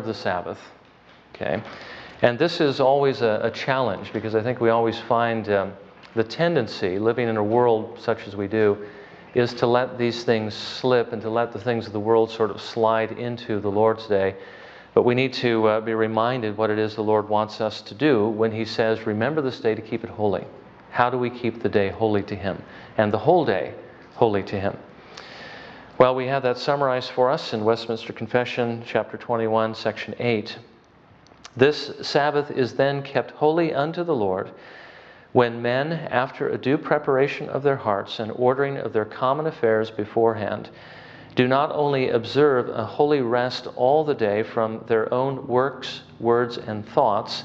of the Sabbath. Okay? And this is always a challenge, because I think we always find the tendency, living in a world such as we do, is to let these things slip and to let the things of the world sort of slide into the Lord's Day. But we need to be reminded what it is the Lord wants us to do when He says, remember this day to keep it holy. How do we keep the day holy to Him, and the whole day holy to Him? Well, we have that summarized for us in Westminster Confession, chapter 21, section 8. This Sabbath is then kept holy unto the Lord, when men, after a due preparation of their hearts and ordering of their common affairs beforehand, do not only observe a holy rest all the day from their own works, words, and thoughts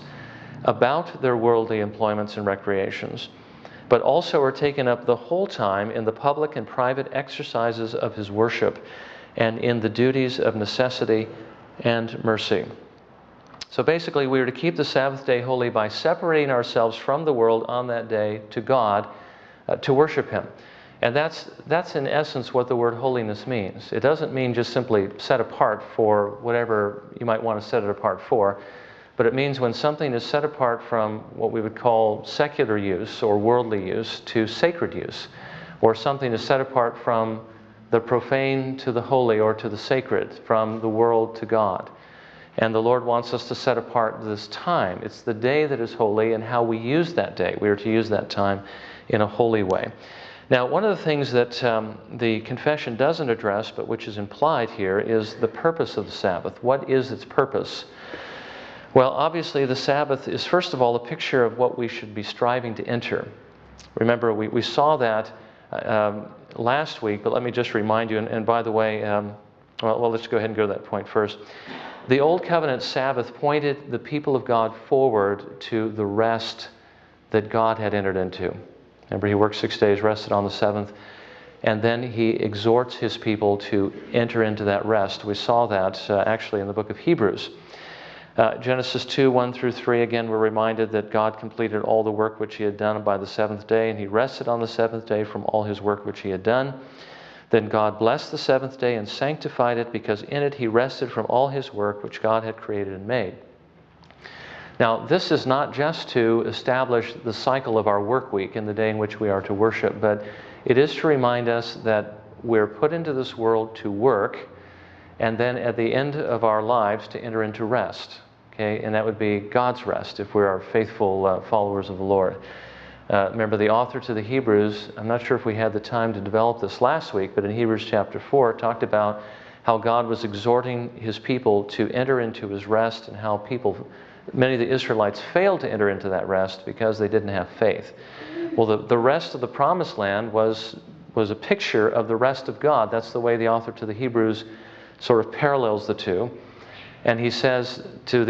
about their worldly employments and recreations, but also are taken up the whole time in the public and private exercises of His worship and in the duties of necessity and mercy. So basically, we are to keep the Sabbath day holy by separating ourselves from the world on that day to God, to worship Him. And that's in essence what the word holiness means. It doesn't mean just simply set apart for whatever you might want to set it apart for, but it means when something is set apart from what we would call secular use or worldly use to sacred use, or something is set apart from the profane to the holy or to the sacred, from the world to God. And the Lord wants us to set apart this time. It's the day that is holy, and how we use that day. We are to use that time in a holy way. Now, one of the things that the confession doesn't address, but which is implied here, is the purpose of the Sabbath. What is its purpose? Well, obviously, the Sabbath is, first of all, a picture of what we should be striving to enter. Remember, we saw that last week, but let me just remind you, and by the way, well, let's go ahead and go to that point first. The Old Covenant Sabbath pointed the people of God forward to the rest that God had entered into. Remember, He worked 6 days, rested on the seventh, and then He exhorts His people to enter into that rest. We saw that actually in the book of Hebrews. Genesis 2, 1 through 3, again, we're reminded that God completed all the work which He had done by the seventh day, and He rested on the seventh day from all His work which He had done. Then God blessed the seventh day and sanctified it, because in it He rested from all His work which God had created and made. Now, this is not just to establish the cycle of our work week and the day in which we are to worship, but it is to remind us that we're put into this world to work, and then at the end of our lives to enter into rest. Okay? And that would be God's rest if we are faithful followers of the Lord. Remember, the author to the Hebrews, I'm not sure if we had the time to develop this last week, but in Hebrews chapter 4, it talked about how God was exhorting His people to enter into His rest, and how many of the Israelites failed to enter into that rest because they didn't have faith. Well, the rest of the promised land was a picture of the rest of God. That's the way the author to the Hebrews sort of parallels the two. And he says to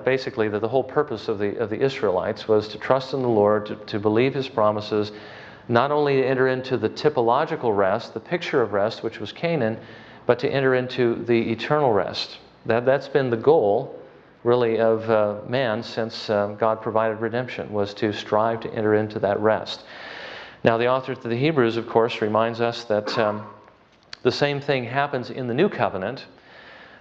basically that the whole purpose of the Israelites was to trust in the Lord, to believe His promises, not only to enter into the typological rest, the picture of rest, which was Canaan, but to enter into the eternal rest. That's been the goal, really, of man since God provided redemption, was to strive to enter into that rest. Now, the author to the Hebrews, of course, reminds us that the same thing happens in the New Covenant.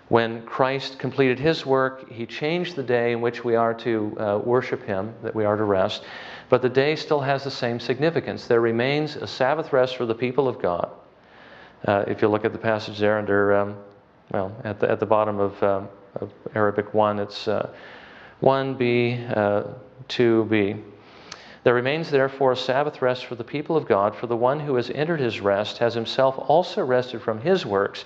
When Christ completed His work, He changed the day in which we are to worship Him, that we are to rest. But the day still has the same significance. There remains a Sabbath rest for the people of God. If you look at the passage there under, at the bottom of Arabic 1, it's 1b, 2b. There remains therefore a Sabbath rest for the people of God, for the one who has entered His rest has himself also rested from his works,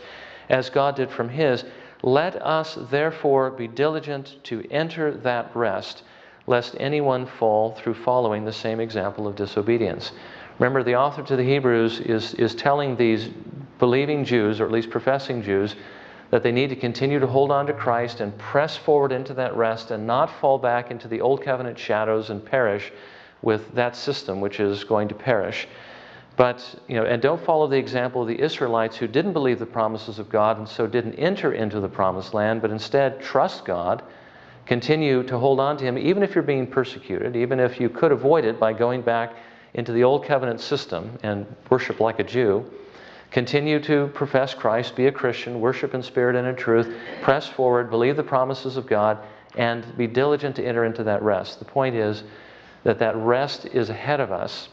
as God did from His. Let us therefore be diligent to enter that rest, lest anyone fall through following the same example of disobedience. Remember, the author to the Hebrews is telling these believing Jews, or at least professing Jews, that they need to continue to hold on to Christ and press forward into that rest, and not fall back into the Old Covenant shadows and perish with that system which is going to perish. But, and don't follow the example of the Israelites, who didn't believe the promises of God and so didn't enter into the promised land, but instead trust God, continue to hold on to Him, even if you're being persecuted, even if you could avoid it by going back into the Old Covenant system and worship like a Jew. Continue to profess Christ, be a Christian, worship in spirit and in truth, press forward, believe the promises of God, and be diligent to enter into that rest. The point is that that rest is ahead of us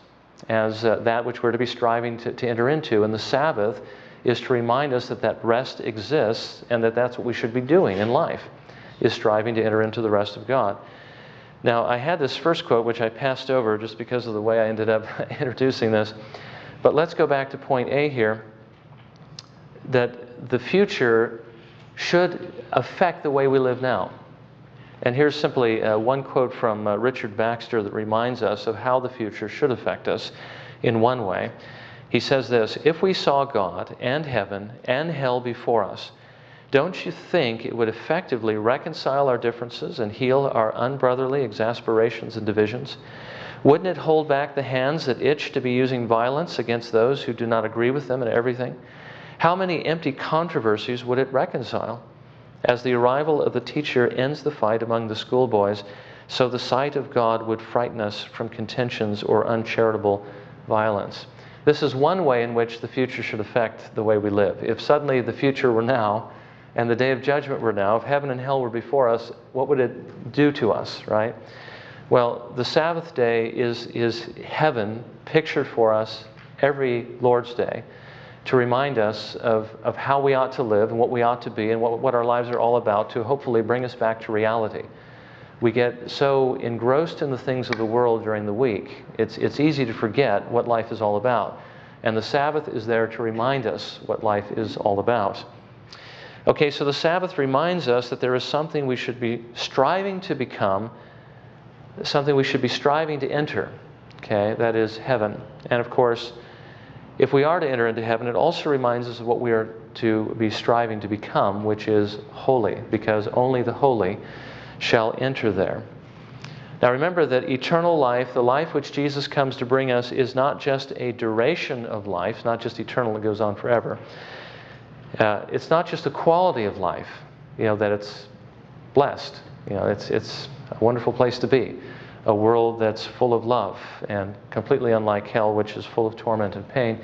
as that which we're to be striving to enter into. And the Sabbath is to remind us that that rest exists and that that's what we should be doing in life, is striving to enter into the rest of God. Now, I had this first quote, which I passed over just because of the way I ended up introducing this. But let's go back to point A here, that the future should affect the way we live now. And here's simply one quote from Richard Baxter that reminds us of how the future should affect us in one way. He says this: "If we saw God and heaven and hell before us, don't you think it would effectively reconcile our differences and heal our unbrotherly exasperations and divisions? Wouldn't it hold back the hands that itch to be using violence against those who do not agree with them in everything? How many empty controversies would it reconcile? As the arrival of the teacher ends the fight among the schoolboys, so the sight of God would frighten us from contentions or uncharitable violence." This is one way in which the future should affect the way we live. If suddenly the future were now, and the day of judgment were now, if heaven and hell were before us, what would it do to us, right? Well, the Sabbath day is heaven pictured for us every Lord's Day to remind us of how we ought to live and what we ought to be and what our lives are all about, to hopefully bring us back to reality. We get so engrossed in the things of the world during the week, it's easy to forget what life is all about. And the Sabbath is there to remind us what life is all about. Okay, so the Sabbath reminds us that there is something we should be striving to become, something we should be striving to enter. Okay, that is heaven. And of course, if we are to enter into heaven, it also reminds us of what we are to be striving to become, which is holy, because only the holy shall enter there. Now remember that eternal life, the life which Jesus comes to bring us, is not just a duration of life, not just eternal, it goes on forever. It's not just a quality of life, that it's blessed. It's a wonderful place to be. A world that's full of love and completely unlike hell, which is full of torment and pain.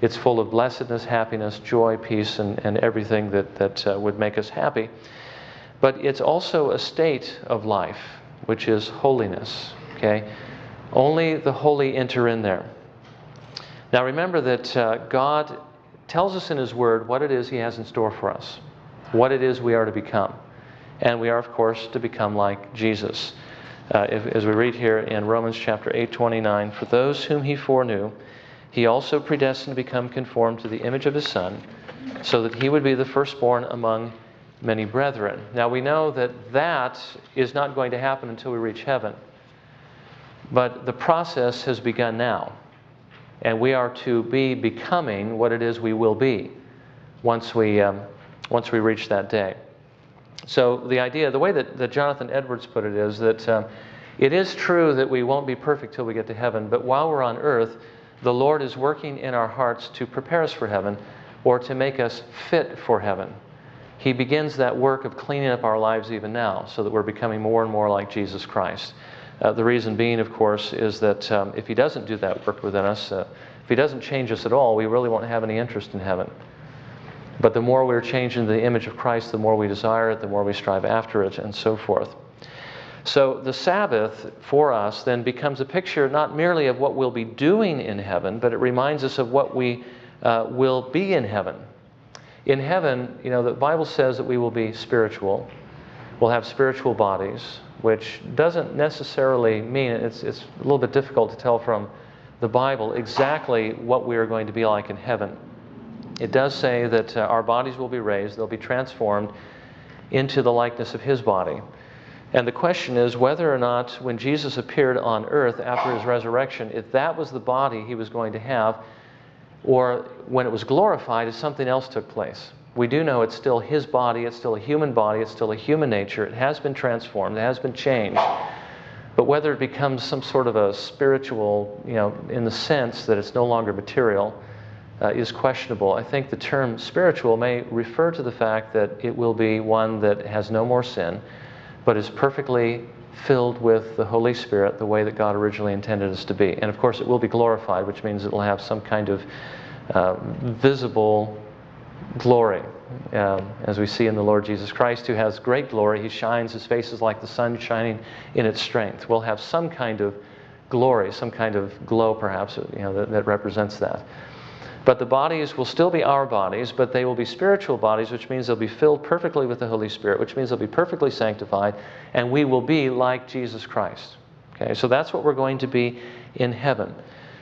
It's full of blessedness, happiness, joy, peace, and everything that would make us happy. But it's also a state of life, which is holiness. Okay? Only the holy enter in there. Now remember that God tells us in His Word what it is He has in store for us, what it is we are to become. And we are, of course, to become like Jesus. As we read here in Romans chapter 8:29, "For those whom He foreknew, He also predestined to become conformed to the image of His Son, so that He would be the firstborn among many brethren." Now we know that is not going to happen until we reach heaven. But the process has begun now. And we are to be becoming what it is we will be once we reach that day. So the idea, the way that Jonathan Edwards put it is that it is true that we won't be perfect till we get to heaven, but while we're on earth, the Lord is working in our hearts to prepare us for heaven or to make us fit for heaven. He begins that work of cleaning up our lives even now so that we're becoming more and more like Jesus Christ. The reason being, of course, is that if He doesn't do that work within us, if He doesn't change us at all, we really won't have any interest in heaven. But the more we're changed into the image of Christ, the more we desire it, the more we strive after it, and so forth. So the Sabbath for us then becomes a picture not merely of what we'll be doing in heaven, but it reminds us of what we will be in heaven. In heaven, the Bible says that we will be spiritual. We'll have spiritual bodies, which doesn't necessarily mean, it's a little bit difficult to tell from the Bible exactly what we are going to be like in heaven. It does say that our bodies will be raised, they'll be transformed into the likeness of His body. And the question is whether or not when Jesus appeared on earth after His resurrection, if that was the body He was going to have, or when it was glorified, if something else took place. We do know it's still His body, it's still a human body, it's still a human nature, it has been transformed, it has been changed. But whether it becomes some sort of a spiritual, in the sense that it's no longer material, is questionable. I think the term spiritual may refer to the fact that it will be one that has no more sin, but is perfectly filled with the Holy Spirit the way that God originally intended us to be. And of course it will be glorified, which means it will have some kind of visible glory, as we see in the Lord Jesus Christ, who has great glory. He shines, his face is like the sun shining in its strength. We'll have some kind of glory, some kind of glow perhaps, that represents that. But the bodies will still be our bodies, but they will be spiritual bodies, which means they'll be filled perfectly with the Holy Spirit, which means they'll be perfectly sanctified, and we will be like Jesus Christ. Okay, so that's what we're going to be in heaven.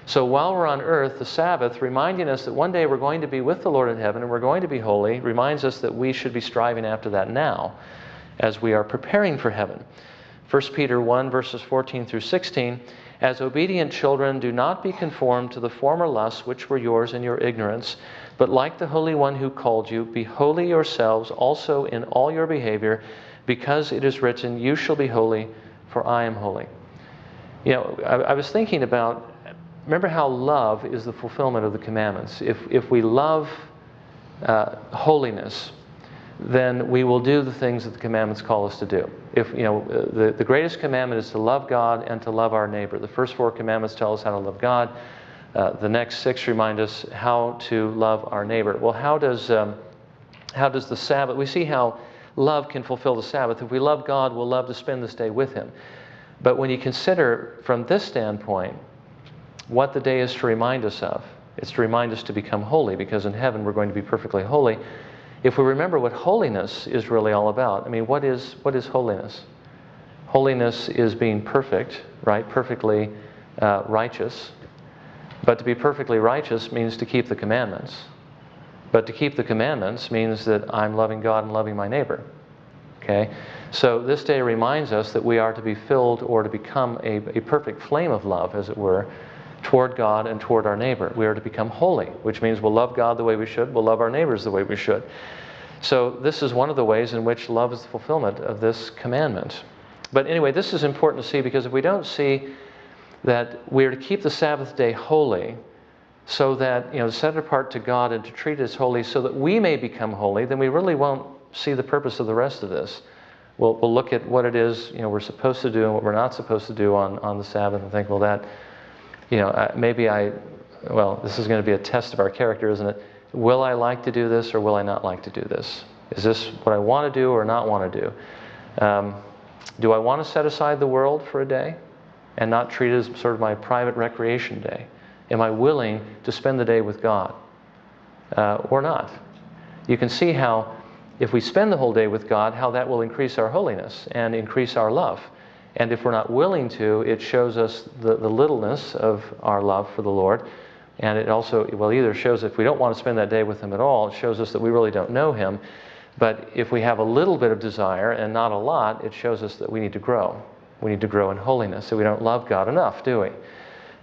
So while we're on earth, the Sabbath, reminding us that one day we're going to be with the Lord in heaven and we're going to be holy, reminds us that we should be striving after that now as we are preparing for heaven. 1 Peter 1, verses 14 through 16, as obedient children, do not be conformed to the former lusts which were yours in your ignorance, but like the Holy One who called you, be holy yourselves also in all your behavior, because it is written, you shall be holy, for I am holy. I was thinking about, remember how love is the fulfillment of the commandments. If we love holiness, then we will do the things that the commandments call us to do. The greatest commandment is to love God and to love our neighbor. The first 4 commandments tell us how to love God. The next 6 remind us how to love our neighbor. Well, how does the Sabbath, we see how love can fulfill the Sabbath. If we love God, we'll love to spend this day with Him. But when you consider from this standpoint what the day is to remind us of, it's to remind us to become holy, because in heaven we're going to be perfectly holy. If we remember what holiness is really all about, what is holiness? Holiness is being perfect, right? Perfectly righteous. But to be perfectly righteous means to keep the commandments. But to keep the commandments means that I'm loving God and loving my neighbor. Okay? So this day reminds us that we are to be filled, or to become a perfect flame of love, as it were, toward God and toward our neighbor. We are to become holy, which means we'll love God the way we should, we'll love our neighbors the way we should. So this is one of the ways in which love is the fulfillment of this commandment. But anyway, this is important to see, because if we don't see that we are to keep the Sabbath day holy, so that, set it apart to God and to treat it as holy so that we may become holy, then we really won't see the purpose of the rest of this. We'll look at what it is we're supposed to do and what we're not supposed to do on the Sabbath and think, well, that, this is going to be a test of our character, isn't it? Will I like to do this, or will I not like to do this? Is this what I want to do or not want to do? Do I want to set aside the world for a day and not treat it as sort of my private recreation day? Am I willing to spend the day with God or not? You can see how, if we spend the whole day with God, how that will increase our holiness and increase our love. And if we're not willing to, it shows us the littleness of our love for the Lord. And it also, either shows if we don't want to spend that day with Him at all, it shows us that we really don't know Him. But if we have a little bit of desire and not a lot, it shows us that we need to grow. We need to grow in holiness. So we don't love God enough, do we?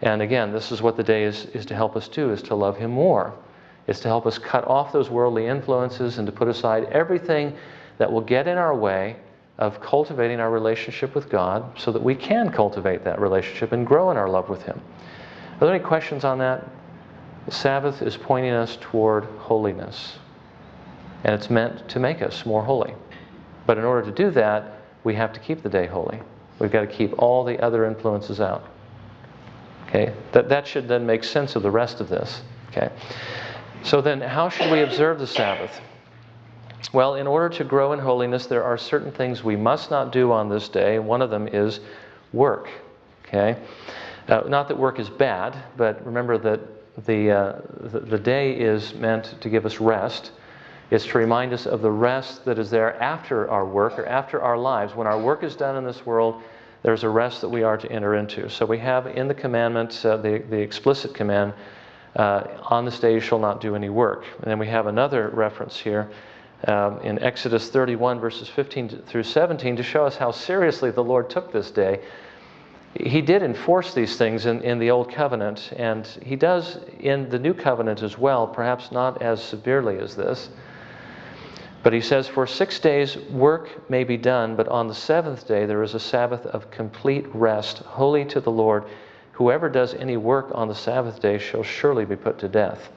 And again, this is what the day is to help us do, is to love Him more. It's to help us cut off those worldly influences and to put aside everything that will get in our way of cultivating our relationship with God, so that we can cultivate that relationship and grow in our love with Him. Are there any questions on that? The Sabbath is pointing us toward holiness, and it's meant to make us more holy. But in order to do that, we have to keep the day holy. We've got to keep all the other influences out. Okay? That should then make sense of the rest of this. Okay? So then, how should we observe the Sabbath? Well, in order to grow in holiness, there are certain things we must not do on this day. One of them is work. Okay? Not that work is bad, but remember that the day is meant to give us rest. It's to remind us of the rest that is there after our work, or after our lives. When our work is done in this world, there's a rest that we are to enter into. So we have in the commandments, the explicit command, on this day you shall not do any work. And then we have another reference here in Exodus 31, verses 15 through 17, to show us how seriously the Lord took this day. He did enforce these things in the Old Covenant, and He does in the New Covenant as well, perhaps not as severely as this. But He says, for 6 days work may be done, but on the 7th day there is a Sabbath of complete rest, holy to the Lord. Whoever does any work on the Sabbath day shall surely be put to death.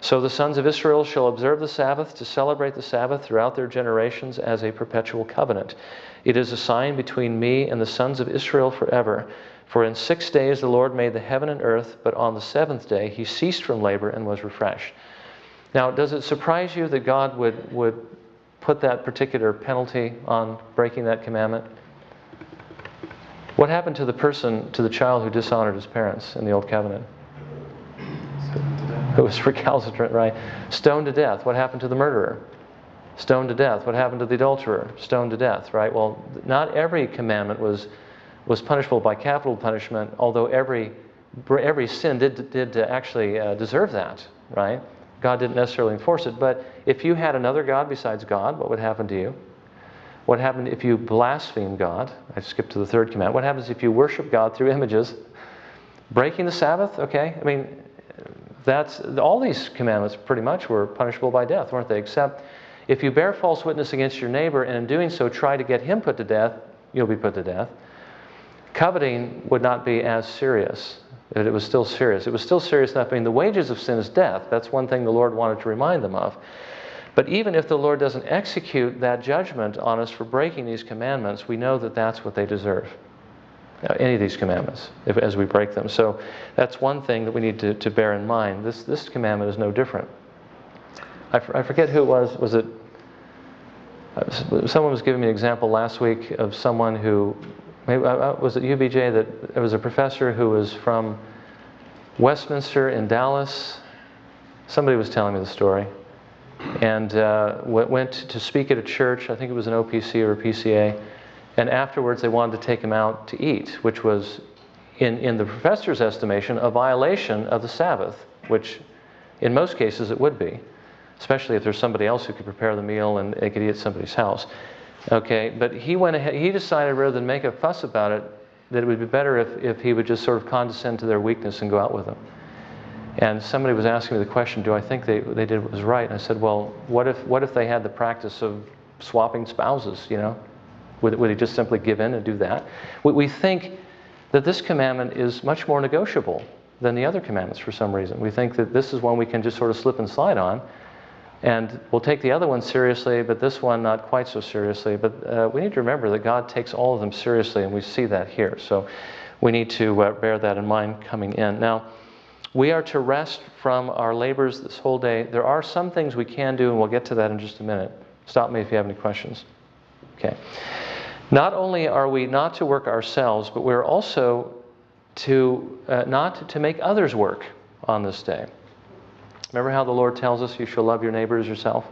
So the sons of Israel shall observe the Sabbath to celebrate the Sabbath throughout their generations as a perpetual covenant. It is a sign between me and the sons of Israel forever. For in 6 days the Lord made the heaven and earth, but on the seventh day he ceased from labor and was refreshed. Now, does it surprise you that God would put that particular penalty on breaking that commandment? What happened to the child who dishonored his parents in the Old Covenant? It was recalcitrant, right? Stoned to death. What happened to the murderer? Stoned to death. What happened to the adulterer? Stoned to death, right? Well, not every commandment was punishable by capital punishment, although every sin did actually deserve that, right? God didn't necessarily enforce it. But if you had another God besides God, what would happen to you? What happened if you blaspheme God? I skipped to the third commandment. What happens if you worship God through images? Breaking the Sabbath? Okay, I mean, all these commandments pretty much were punishable by death, weren't they? Except if you bear false witness against your neighbor and in doing so try to get him put to death, you'll be put to death. Coveting would not be as serious. It was still serious. It was still serious enough. I mean, the wages of sin is death. That's one thing the Lord wanted to remind them of. But even if the Lord doesn't execute that judgment on us for breaking these commandments, we know that that's what they deserve. Any of these commandments, as we break them. So that's one thing that we need to bear in mind. This commandment is no different. I forget who it was. Was it? Someone was giving me an example last week of someone who, maybe was it UBJ, that there was a professor who was from Westminster in Dallas. Somebody was telling me the story. And went to speak at a church. I think it was an OPC or a PCA. And afterwards, they wanted to take him out to eat, which was, in the professor's estimation, a violation of the Sabbath, which in most cases it would be, especially if there's somebody else who could prepare the meal and they could eat at somebody's house. Okay, but he went ahead. He decided, rather than make a fuss about it, that it would be better if he would just sort of condescend to their weakness and go out with them. And somebody was asking me the question, do I think they did what was right? And I said, well, what if they had the practice of swapping spouses, you know? Would he just simply give in and do that? We think that this commandment is much more negotiable than the other commandments for some reason. We think that this is one we can just sort of slip and slide on, and we'll take the other one seriously, but this one not quite so seriously. But we need to remember that God takes all of them seriously, and we see that here. So we need to bear that in mind coming in. Now, we are to rest from our labors this whole day. There are some things we can do, and we'll get to that in just a minute. Stop me if you have any questions. Okay. Not only are we not to work ourselves, but we're also to not to make others work on this day. Remember how the Lord tells us you shall love your neighbor as yourself?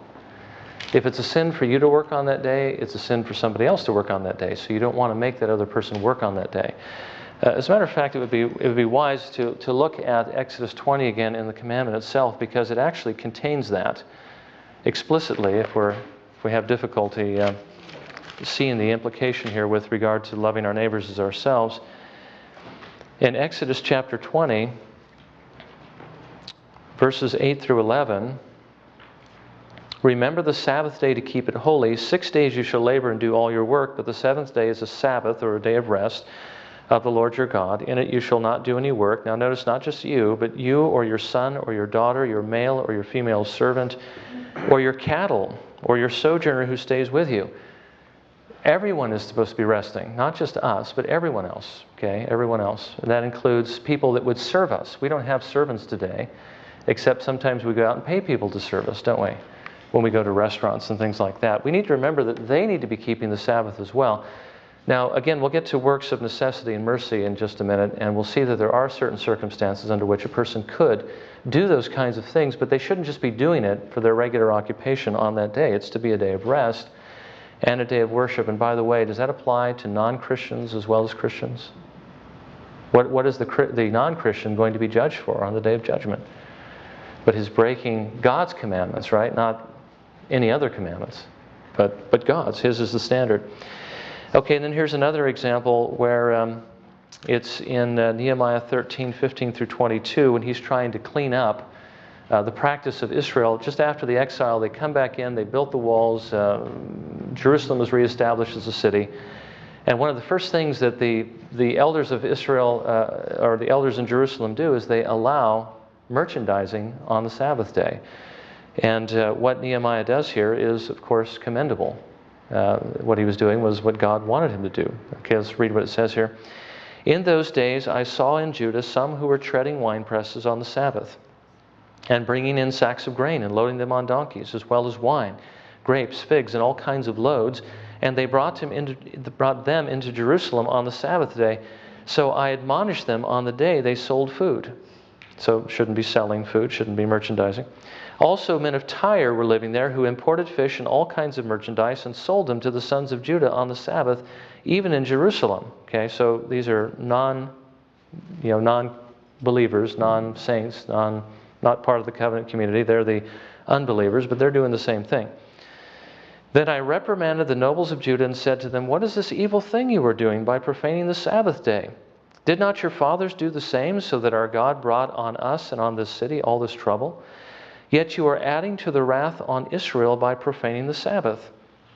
If it's a sin for you to work on that day, it's a sin for somebody else to work on that day. So you don't want to make that other person work on that day. As a matter of fact, it would be wise to look at Exodus 20 again in the commandment itself, because it actually contains that explicitly. If we have difficulty seeing the implication here with regard to loving our neighbors as ourselves. In Exodus chapter 20, verses 8 through 11, remember the Sabbath day to keep it holy. 6 days you shall labor and do all your work, but the seventh day is a Sabbath, or a day of rest, of the Lord your God. In it you shall not do any work. Now notice, not just you, but you or your son or your daughter, your male or your female servant, or your cattle, or your sojourner who stays with you. Everyone is supposed to be resting, not just us, but everyone else, okay? Everyone else. And that includes people that would serve us. We don't have servants today, except sometimes we go out and pay people to serve us, don't we? When we go to restaurants and things like that. We need to remember that they need to be keeping the Sabbath as well. Now, again, we'll get to works of necessity and mercy in just a minute, and we'll see that there are certain circumstances under which a person could do those kinds of things, but they shouldn't just be doing it for their regular occupation on that day. It's to be a day of rest and a day of worship. And by the way, does that apply to non-Christians as well as Christians? What is the non-Christian going to be judged for on the day of judgment? But his breaking God's commandments, right? Not any other commandments, but God's. His is the standard. Okay, and then here's another example where it's in Nehemiah 13, 15 through 22, when he's trying to clean up the practice of Israel. Just after the exile, they come back in, they built the walls, Jerusalem was reestablished as a city. And one of the first things that the elders of Israel, or the elders in Jerusalem do, is they allow merchandising on the Sabbath day. And what Nehemiah does here is, of course, commendable. What he was doing was what God wanted him to do. Okay, let's read what it says here. In those days I saw in Judah some who were treading wine presses on the Sabbath, and bringing in sacks of grain and loading them on donkeys, as well as wine, grapes, figs, and all kinds of loads. And they brought them into Jerusalem on the Sabbath day. So I admonished them on the day they sold food. So shouldn't be selling food, shouldn't be merchandising. Also men of Tyre were living there, who imported fish and all kinds of merchandise and sold them to the sons of Judah on the Sabbath, even in Jerusalem. Okay, so these are non-believers, non-saints, not part of the covenant community. They're the unbelievers, but they're doing the same thing. Then I reprimanded the nobles of Judah and said to them, "What is this evil thing you are doing by profaning the Sabbath day? Did not your fathers do the same, so that our God brought on us and on this city all this trouble? Yet you are adding to the wrath on Israel by profaning the Sabbath."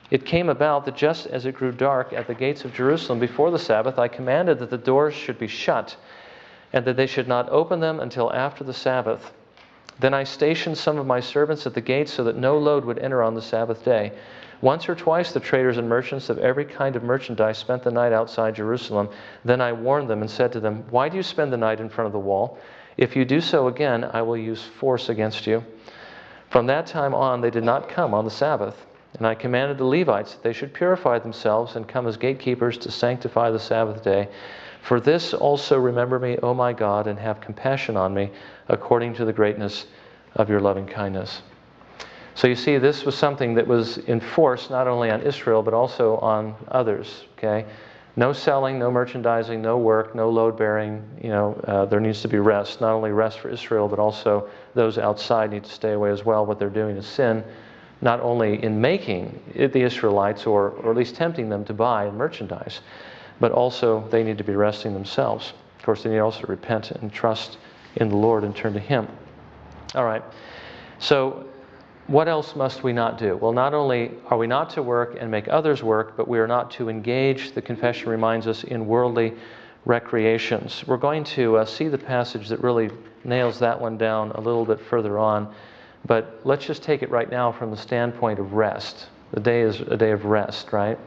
It came about that just as it grew dark at the gates of Jerusalem before the Sabbath, I commanded that the doors should be shut, and that they should not open them until after the Sabbath. Then I stationed some of my servants at the gates so that no load would enter on the Sabbath day. Once or twice the traders and merchants of every kind of merchandise spent the night outside Jerusalem. Then I warned them and said to them, "Why do you spend the night in front of the wall? If you do so again, I will use force against you." From that time on, they did not come on the Sabbath. And I commanded the Levites that they should purify themselves and come as gatekeepers to sanctify the Sabbath day. For this also remember me, O my God, and have compassion on me, according to the greatness of your loving kindness. So you see, this was something that was enforced not only on Israel, but also on others. Okay, no selling, no merchandising, no work, no load bearing. There needs to be rest. Not only rest for Israel, but also those outside need to stay away as well. What they're doing is sin, not only in making it the Israelites, or at least tempting them to buy merchandise, but also they need to be resting themselves. Of course, they need also to repent and trust in the Lord and turn to Him. All right, so what else must we not do? Well, not only are we not to work and make others work, but we are not to engage, the confession reminds us, in worldly recreations. We're going to see the passage that really nails that one down a little bit further on, but let's just take it right now from the standpoint of rest. The day is a day of rest, right?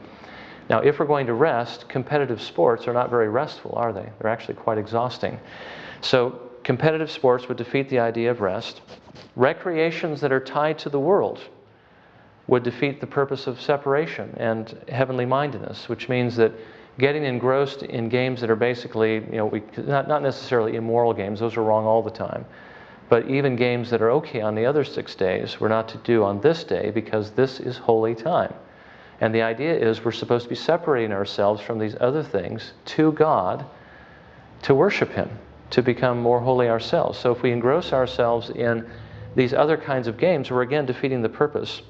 Now, if we're going to rest, competitive sports are not very restful, are they? They're actually quite exhausting. So competitive sports would defeat the idea of rest. Recreations that are tied to the world would defeat the purpose of separation and heavenly mindedness, which means that getting engrossed in games that are basically, not necessarily immoral games, those are wrong all the time, but even games that are okay on the other 6 days, we're not to do on this day because this is holy time. And the idea is we're supposed to be separating ourselves from these other things to God to worship Him, to become more holy ourselves. So if we engross ourselves in these other kinds of games, we're again defeating the purpose.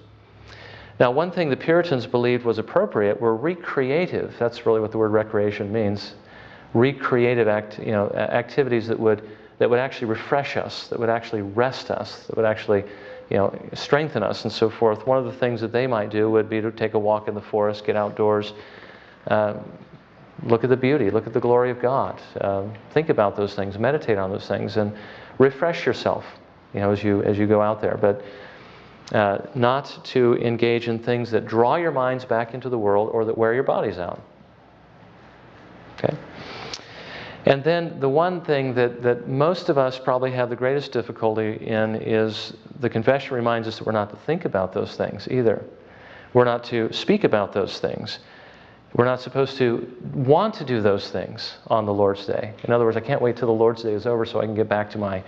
Now, one thing the Puritans believed was appropriate were recreative. That's really what the word recreation means. Recreative activities that would actually refresh us, that would actually rest us, that would actually strengthen us and so forth. One of the things that they might do would be to take a walk in the forest, get outdoors, look at the beauty, look at the glory of God. Think about those things, meditate on those things, and refresh yourself, as you go out there. But not to engage in things that draw your minds back into the world or that wear your bodies out. Okay? And then the one thing that most of us probably have the greatest difficulty in is the confession reminds us that we're not to think about those things either. We're not to speak about those things. We're not supposed to want to do those things on the Lord's Day. In other words, I can't wait till the Lord's Day is over so I can get back to my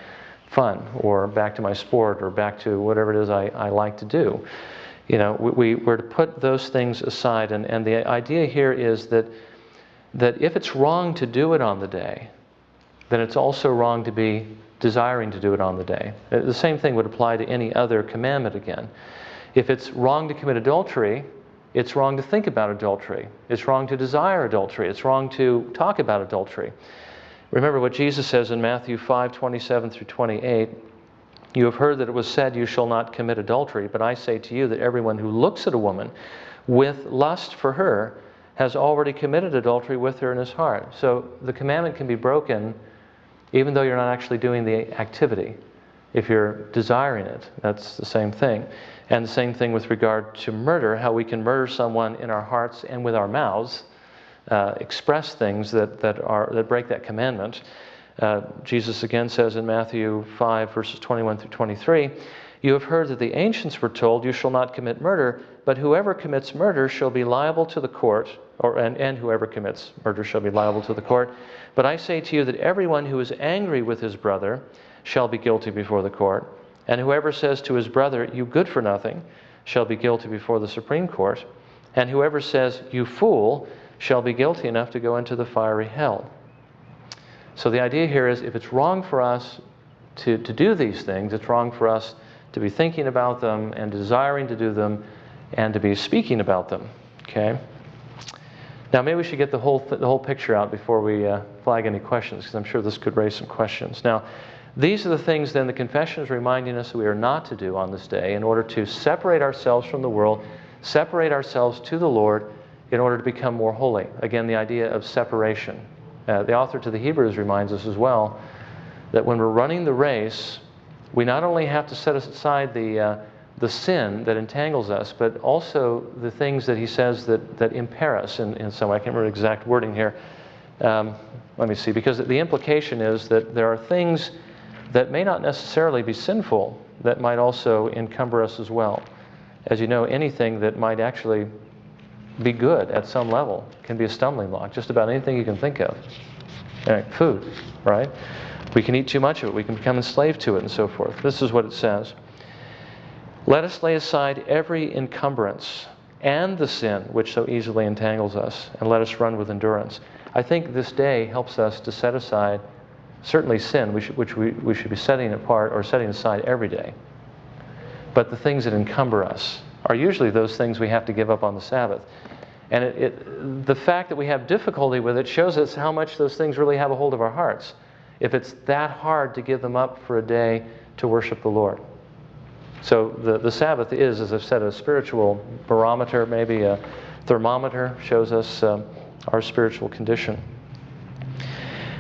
fun or back to my sport or back to whatever it is I like to do. We're to put those things aside. And the idea here is that if it's wrong to do it on the day, then it's also wrong to be desiring to do it on the day. The same thing would apply to any other commandment again. If it's wrong to commit adultery, it's wrong to think about adultery. It's wrong to desire adultery. It's wrong to talk about adultery. Remember what Jesus says in Matthew 5:27 through 28. You have heard that it was said, you shall not commit adultery, but I say to you that everyone who looks at a woman with lust for her has already committed adultery with her in his heart. So the commandment can be broken even though you're not actually doing the activity. if you're desiring it. That's the same thing. And the same thing with regard to murder, how we can murder someone in our hearts and with our mouths, express things that break that commandment. Jesus again says in Matthew 5, verses 21 through 23, "You have heard that the ancients were told, 'You shall not commit murder,' but whoever commits murder shall be liable to the court," and whoever commits murder shall be liable to the court. "But I say to you that everyone who is angry with his brother shall be guilty before the court. And whoever says to his brother, 'You good for nothing,' shall be guilty before the Supreme Court. And whoever says, 'You fool,' shall be guilty enough to go into the fiery hell." So the idea here is, if it's wrong for us to do these things, it's wrong for us to be thinking about them and desiring to do them and to be speaking about them. Okay? Now maybe we should get the whole picture out before we flag any questions, because I'm sure this could raise some questions. Now, these are the things then the confession is reminding us we are not to do on this day in order to separate ourselves from the world, separate ourselves to the Lord in order to become more holy. Again, the idea of separation. The author to the Hebrews reminds us as well that when we're running the race, we not only have to set aside the sin that entangles us, but also the things that he says that impair us in some way. I can't remember the exact wording here. Let me see, because the implication is that there are things that may not necessarily be sinful that might also encumber us as well. As you know, anything that might actually be good at some level can be a stumbling block. Just about anything you can think of. Food, right? We can eat too much of it. We can become enslaved to it and so forth. This is what it says. "Let us lay aside every encumbrance and the sin which so easily entangles us, and let us run with endurance." I think this day helps us to set aside certainly sin, which we should be setting apart or setting aside every day. But the things that encumber us are usually those things we have to give up on the Sabbath. And the fact that we have difficulty with it shows us how much those things really have a hold of our hearts, if it's that hard to give them up for a day to worship the Lord. So the Sabbath is, as I've said, a spiritual barometer, maybe a thermometer, shows us our spiritual condition.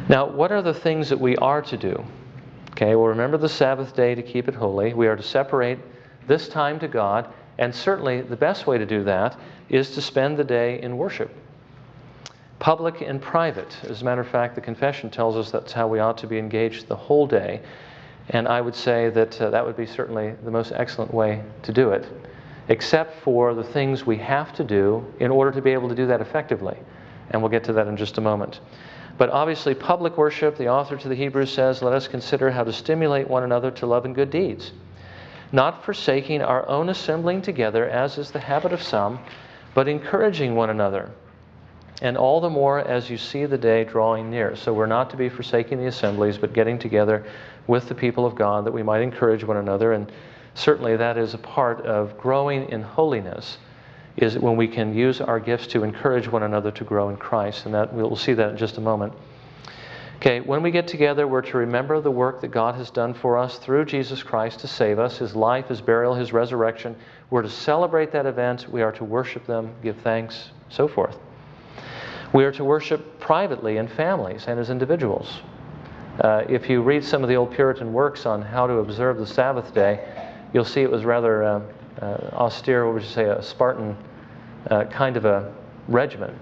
Now, what are the things that we are to do? Okay, well, remember the Sabbath day to keep it holy. We are to separate this time to God, and certainly the best way to do that is to spend the day in worship. Public and private. As a matter of fact, the confession tells us that's how we ought to be engaged the whole day. And I would say that that would be certainly the most excellent way to do it, except for the things we have to do in order to be able to do that effectively. And we'll get to that in just a moment. But obviously, public worship, the author to the Hebrews says, "Let us consider how to stimulate one another to love and good deeds, not forsaking our own assembling together, as is the habit of some, but encouraging one another, and all the more as you see the day drawing near." So we're not to be forsaking the assemblies, but getting together with the people of God that we might encourage one another. And certainly that is a part of growing in holiness, is when we can use our gifts to encourage one another to grow in Christ. And that we'll see that in just a moment. Okay, when we get together, we're to remember the work that God has done for us through Jesus Christ to save us, His life, His burial, His resurrection. We're to celebrate that event. We are to worship them, give thanks, so forth. We are to worship privately in families and as individuals. If you read some of the old Puritan works on how to observe the Sabbath day, you'll see it was rather austere, what would you say, a Spartan kind of a regimen,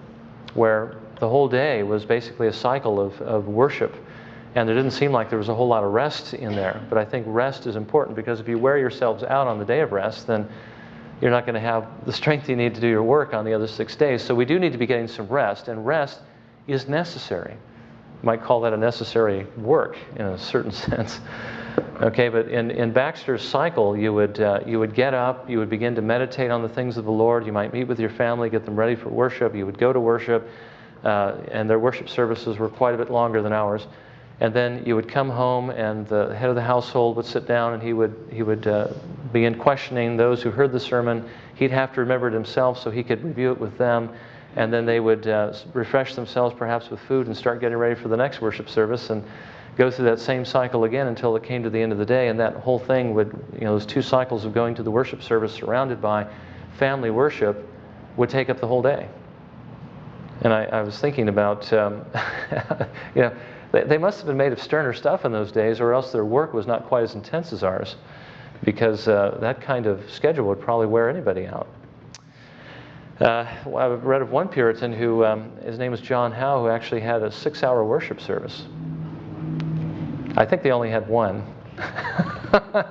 where the whole day was basically a cycle of worship. And there didn't seem like there was a whole lot of rest in there. But I think rest is important, because if you wear yourselves out on the day of rest, then you're not going to have the strength you need to do your work on the other 6 days. So we do need to be getting some rest, and rest is necessary. You might call that a necessary work in a certain sense. Okay, but in Baxter's cycle, you would get up, you would begin to meditate on the things of the Lord. You might meet with your family, get them ready for worship. You would go to worship, and their worship services were quite a bit longer than ours. And then you would come home, and the head of the household would sit down, and he would begin questioning those who heard the sermon. He'd have to remember it himself so he could review it with them. And then they would refresh themselves perhaps with food and start getting ready for the next worship service, and go through that same cycle again until it came to the end of the day. And that whole thing would, those 2 cycles of going to the worship service surrounded by family worship would take up the whole day. And I was thinking about, They must have been made of sterner stuff in those days, or else their work was not quite as intense as ours, because that kind of schedule would probably wear anybody out. I've read of one Puritan who, his name was John Howe, who actually had a 6-hour worship service. I think they only had one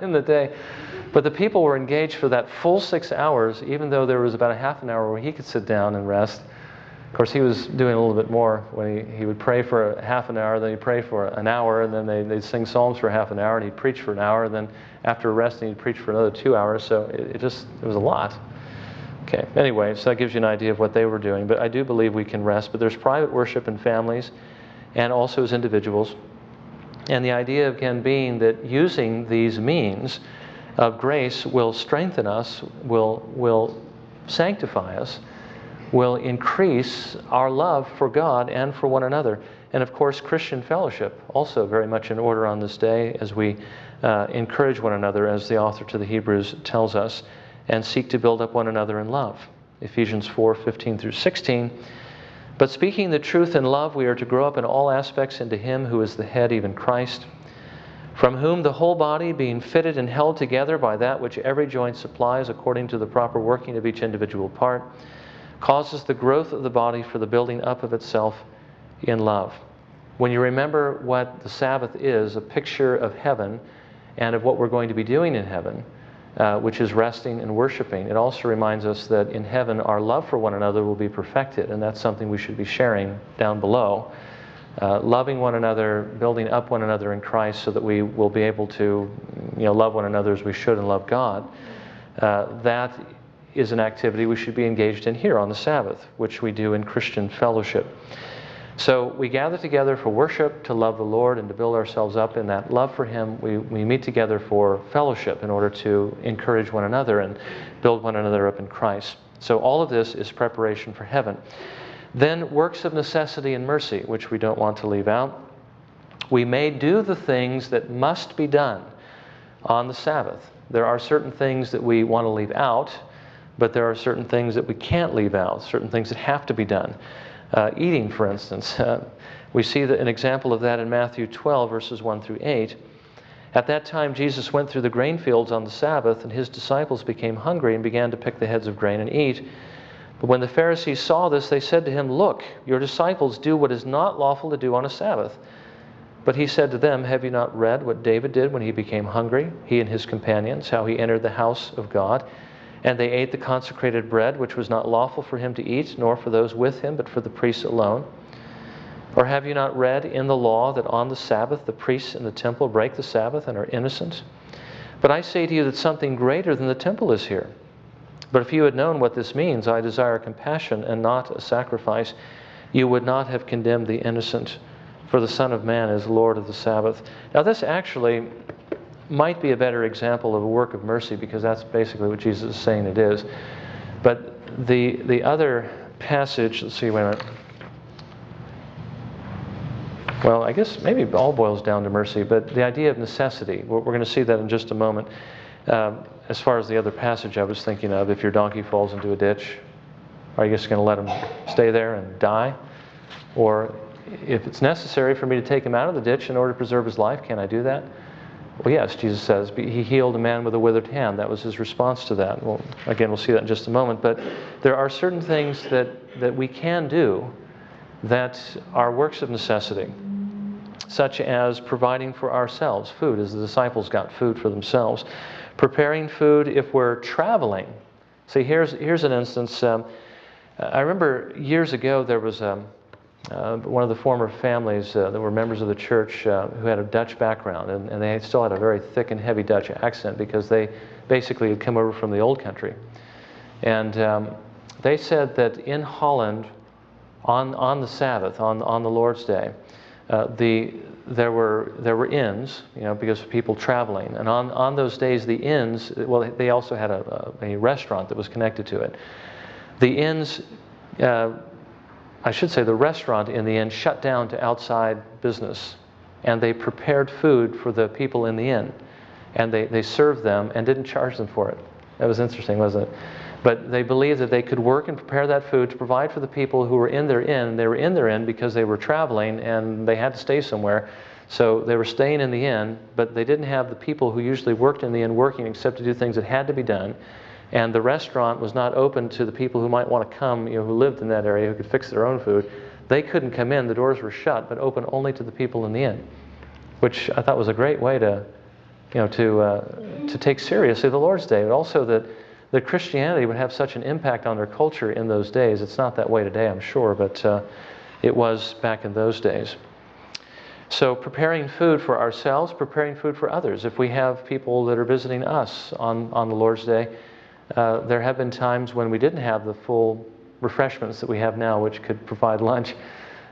in the day. But the people were engaged for that full 6 hours, even though there was about a half an hour where he could sit down and rest. Of course, he was doing a little bit more when he would pray for a half an hour, then he'd pray for an hour, and then they'd sing psalms for half an hour, and he'd preach for an hour, and then after resting, he'd preach for another 2 hours. So it was a lot. Okay, anyway, so that gives you an idea of what they were doing. But I do believe we can rest. But there's private worship in families and also as individuals. And the idea, again, being that using these means of grace will strengthen us, will sanctify us, will increase our love for God and for one another. And of course, Christian fellowship, also very much in order on this day as we encourage one another, as the author to the Hebrews tells us, and seek to build up one another in love. Ephesians 4:15 through 16. But speaking the truth in love, we are to grow up in all aspects into Him who is the head, even Christ, from whom the whole body, being fitted and held together by that which every joint supplies according to the proper working of each individual part, causes the growth of the body for the building up of itself in love. When you remember what the Sabbath is, a picture of heaven and of what we're going to be doing in heaven, which is resting and worshiping, it also reminds us that in heaven our love for one another will be perfected, and that's something we should be sharing down below. Loving one another, building up one another in Christ so that we will be able to love one another as we should and love God. That is an activity we should be engaged in here on the Sabbath, which we do in Christian fellowship. So we gather together for worship, to love the Lord, and to build ourselves up in that love for Him. We meet together for fellowship in order to encourage one another and build one another up in Christ. So all of this is preparation for heaven. Then works of necessity and mercy, which we don't want to leave out. We may do the things that must be done on the Sabbath. There are certain things that we want to leave out, but there are certain things that we can't leave out, certain things that have to be done. Eating, for instance. We see an example of that in Matthew 12, verses 1 through 8. At that time, Jesus went through the grain fields on the Sabbath, and His disciples became hungry and began to pick the heads of grain and eat. But when the Pharisees saw this, they said to Him, "Look, your disciples do what is not lawful to do on a Sabbath." But He said to them, "Have you not read what David did when he became hungry, he and his companions, how he entered the house of God? And they ate the consecrated bread, which was not lawful for him to eat, nor for those with him, but for the priests alone. Or have you not read in the law that on the Sabbath the priests in the temple break the Sabbath and are innocent? But I say to you that something greater than the temple is here. But if you had known what this means, I desire compassion and not a sacrifice, you would not have condemned the innocent, for the Son of Man is Lord of the Sabbath." Now this actually might be a better example of a work of mercy, because that's basically what Jesus is saying it is. But the other passage, let's see, wait a minute. Well, I guess maybe it all boils down to mercy, but the idea of necessity, we're going to see that in just a moment. As far as the other passage I was thinking of, if your donkey falls into a ditch, are you just going to let him stay there and die? Or if it's necessary for me to take him out of the ditch in order to preserve his life, can I do that? Well, yes, Jesus says, He healed a man with a withered hand. That was His response to that. Well, again, we'll see that in just a moment. But there are certain things that we can do that are works of necessity, such as providing for ourselves food, as the disciples got food for themselves. Preparing food if we're traveling. See, here's an instance. I remember years ago there was one of the former families that were members of the church who had a Dutch background, and they still had a very thick and heavy Dutch accent because they basically had come over from the old country. And they said that in Holland, on the Sabbath, on the Lord's Day, there were inns, because of people traveling. And on those days, the inns, well, they also had a restaurant that was connected to it. The inns, I should say the restaurant in the inn shut down to outside business, and they prepared food for the people in the inn, and they served them and didn't charge them for it. That was interesting, wasn't it? But they believed that they could work and prepare that food to provide for the people who were in their inn. They were in their inn because they were traveling and they had to stay somewhere. So they were staying in the inn, but they didn't have the people who usually worked in the inn working except to do things that had to be done. And the restaurant was not open to the people who might want to come, who lived in that area, who could fix their own food. They couldn't come in. The doors were shut, but open only to the people in the inn, which I thought was a great way to take seriously the Lord's Day, but also that Christianity would have such an impact on their culture in those days. It's not that way today, I'm sure, but it was back in those days. So preparing food for ourselves, preparing food for others. If we have people that are visiting us on the Lord's Day, there have been times when we didn't have the full refreshments that we have now, which could provide lunch.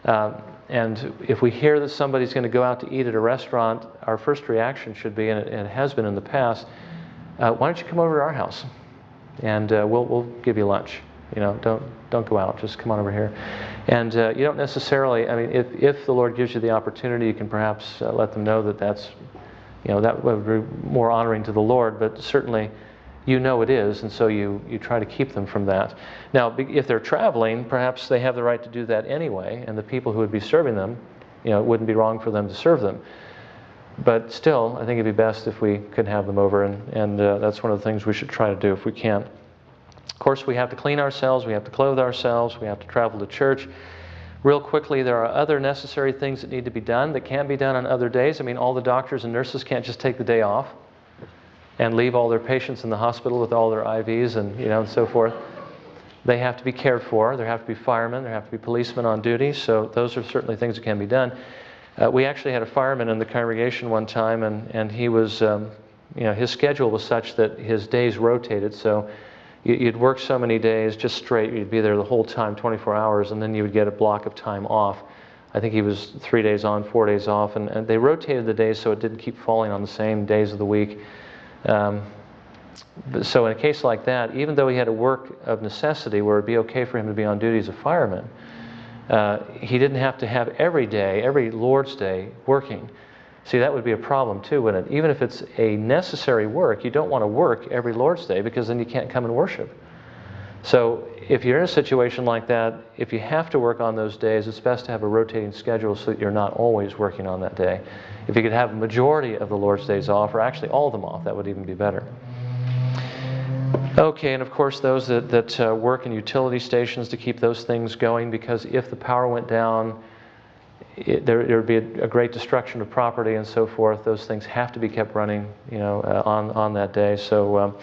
And if we hear that somebody's going to go out to eat at a restaurant, our first reaction should be, and it has been in the past, why don't you come over to our house, and we'll give you lunch. Don't go out. Just come on over here. And you don't necessarily. I mean, if the Lord gives you the opportunity, you can perhaps let them know that that would be more honoring to the Lord. But certainly, it is, and so you try to keep them from that. Now, if they're traveling, perhaps they have the right to do that anyway, and the people who would be serving them, it wouldn't be wrong for them to serve them. But still, I think it'd be best if we could have them over, and that's one of the things we should try to do if we can. Of course, we have to clean ourselves, we have to clothe ourselves, we have to travel to church. Real quickly, there are other necessary things that need to be done that can't be done on other days. I mean, all the doctors and nurses can't just take the day off and leave all their patients in the hospital with all their IVs and so forth. They have to be cared for. There have to be firemen. There have to be policemen on duty. So those are certainly things that can be done. We actually had a fireman in the congregation one time, and he was, his schedule was such that his days rotated. So you'd work so many days just straight. You'd be there the whole time, 24 hours, and then you would get a block of time off. I think he was 3 days on, 4 days off, and they rotated the days so it didn't keep falling on the same days of the week. So in a case like that, even though he had a work of necessity where it would be okay for him to be on duty as a fireman, he didn't have to have every day, every Lord's Day, working. See, that would be a problem too, wouldn't it? Even if it's a necessary work, you don't want to work every Lord's Day because then you can't come and worship. So if you're in a situation like that, if you have to work on those days, it's best to have a rotating schedule so that you're not always working on that day. If you could have a majority of the Lord's days off, or actually all of them off, that would even be better. Okay, and of course those that work in utility stations to keep those things going, because if the power went down, there would be a great destruction of property and so forth. Those things have to be kept running, on that day. So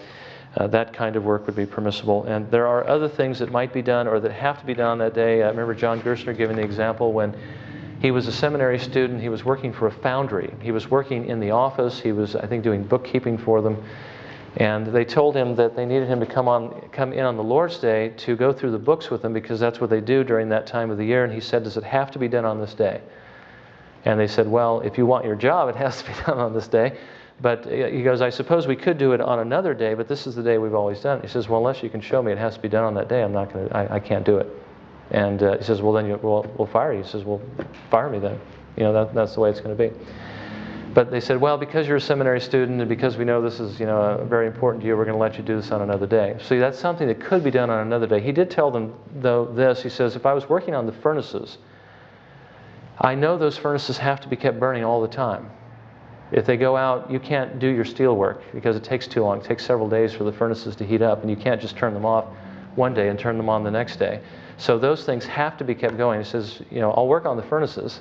that kind of work would be permissible. And there are other things that might be done or that have to be done on that day. I remember John Gerstner giving the example when he was a seminary student. He was working for a foundry. He was working in the office. He was, I think, doing bookkeeping for them. And they told him that they needed him to come in on the Lord's Day to go through the books with them, because that's what they do during that time of the year. And he said, does it have to be done on this day? And they said, well, if you want your job, it has to be done on this day. But he goes, I suppose we could do it on another day, but this is the day we've always done it. He says, well, unless you can show me it has to be done on that day, I can't do it. And he says, well, then we'll fire you. He says, well, fire me then. That's the way it's going to be. But they said, well, because you're a seminary student and because we know this is, very important to you, we're going to let you do this on another day. So that's something that could be done on another day. He did tell them, though, this. He says, if I was working on the furnaces, I know those furnaces have to be kept burning all the time. If they go out, you can't do your steel work because it takes too long. It takes several days for the furnaces to heat up, and you can't just turn them off one day and turn them on the next day. So those things have to be kept going. He says, I'll work on the furnaces,